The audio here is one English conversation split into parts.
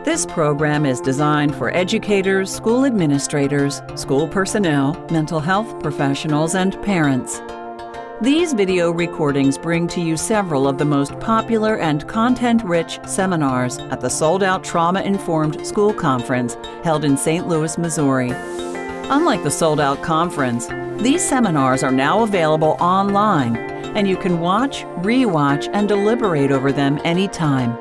This program is designed for educators, school administrators, school personnel, mental health professionals, and parents. These video recordings bring to you several of the most popular and content-rich seminars at the sold-out Trauma-Informed School Conference held in St. Louis, Missouri. Unlike the sold-out conference, these seminars are now available online, and you can watch, re-watch, and deliberate over them anytime.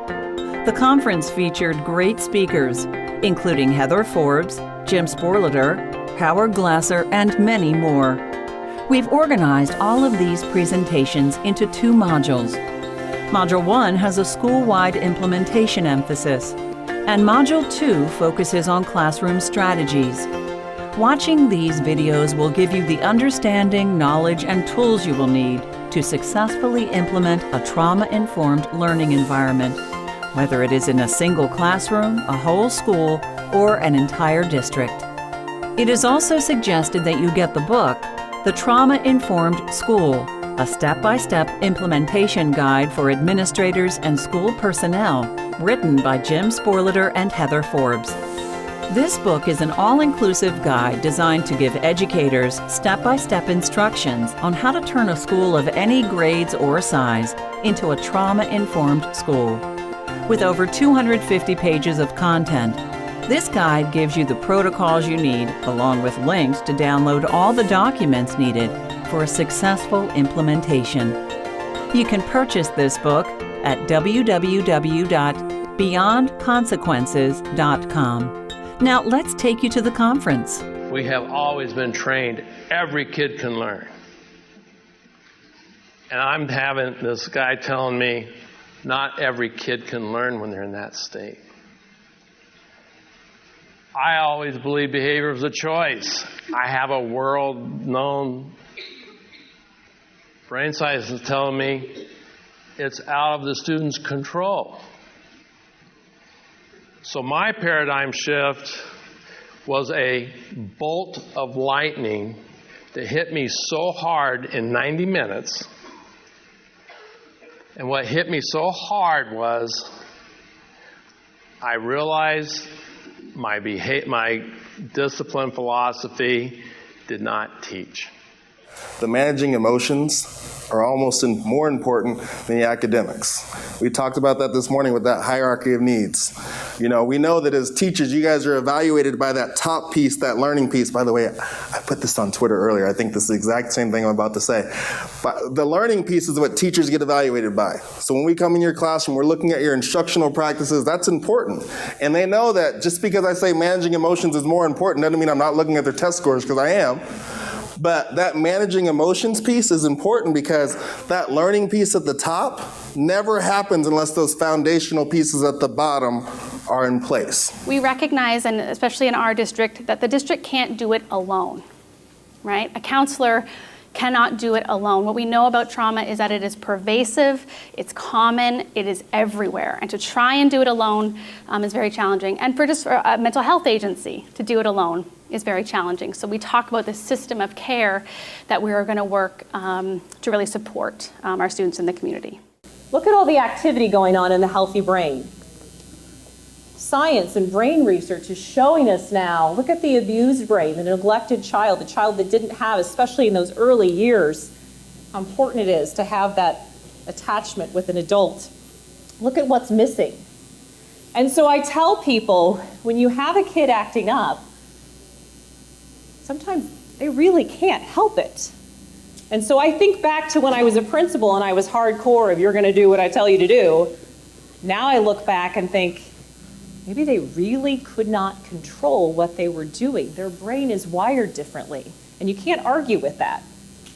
The conference featured great speakers, including Heather Forbes, Jim Sporleder, Howard Glasser, and many more. We've organized all of these presentations into 2 modules. Module 1 has a school-wide implementation emphasis, and Module 2 focuses on classroom strategies. Watching these videos will give you the understanding, knowledge, and tools you will need to successfully implement a trauma-informed learning environment, whether it is in a single classroom, a whole school, or an entire district. It is also suggested that you get the book, The Trauma-Informed School, a step-by-step implementation guide for administrators and school personnel, written by Jim Sporleder and Heather Forbes. This book is an all-inclusive guide designed to give educators step-by-step instructions on how to turn a school of any grades or size into a trauma-informed school. With over 250 pages of content, this guide gives you the protocols you need, along with links to download all the documents needed for a successful implementation. You can purchase this book at www.beyondconsequences.com. Now let's take you to the conference. We have always been trained, every kid can learn. And I'm having this guy telling me, not every kid can learn when they're in that state. I always believe behavior is a choice. I have a world-known brain scientist telling me it's out of the student's control. So my paradigm shift was a bolt of lightning that hit me so hard in 90 minutes. And what hit me so hard was I realized my discipline philosophy did not teach. The managing emotions are almost more important than the academics. We talked about that this morning with that hierarchy of needs. You know, we know that as teachers, you guys are evaluated by that top piece, that learning piece. By the way, I put this on Twitter earlier. I think this is the exact same thing I'm about to say. But the learning piece is what teachers get evaluated by. So when we come in your classroom, we're looking at your instructional practices. That's important. And they know that just because I say managing emotions is more important doesn't mean I'm not looking at their test scores, because I am. But that managing emotions piece is important because that learning piece at the top never happens unless those foundational pieces at the bottom are in place. We recognize, and especially in our district, that the district can't do it alone, right? A counselor cannot do it alone. What we know about trauma is that it is pervasive, it's common, it is everywhere. And to try and do it alone is very challenging. And for just a mental health agency to do it alone is very challenging. So we talk about the system of care that we are going to work to really support our students in the community. Look at all the activity going on in the healthy brain. Science and brain research is showing us now, look at the abused brain, the neglected child, the child that didn't have, especially in those early years, how important it is to have that attachment with an adult. Look at what's missing. And so I tell people, when you have a kid acting up, sometimes they really can't help it. And so I think back to when I was a principal and I was hardcore, if you're going to do what I tell you to do. Now I look back and think, maybe they really could not control what they were doing. Their brain is wired differently, and you can't argue with that.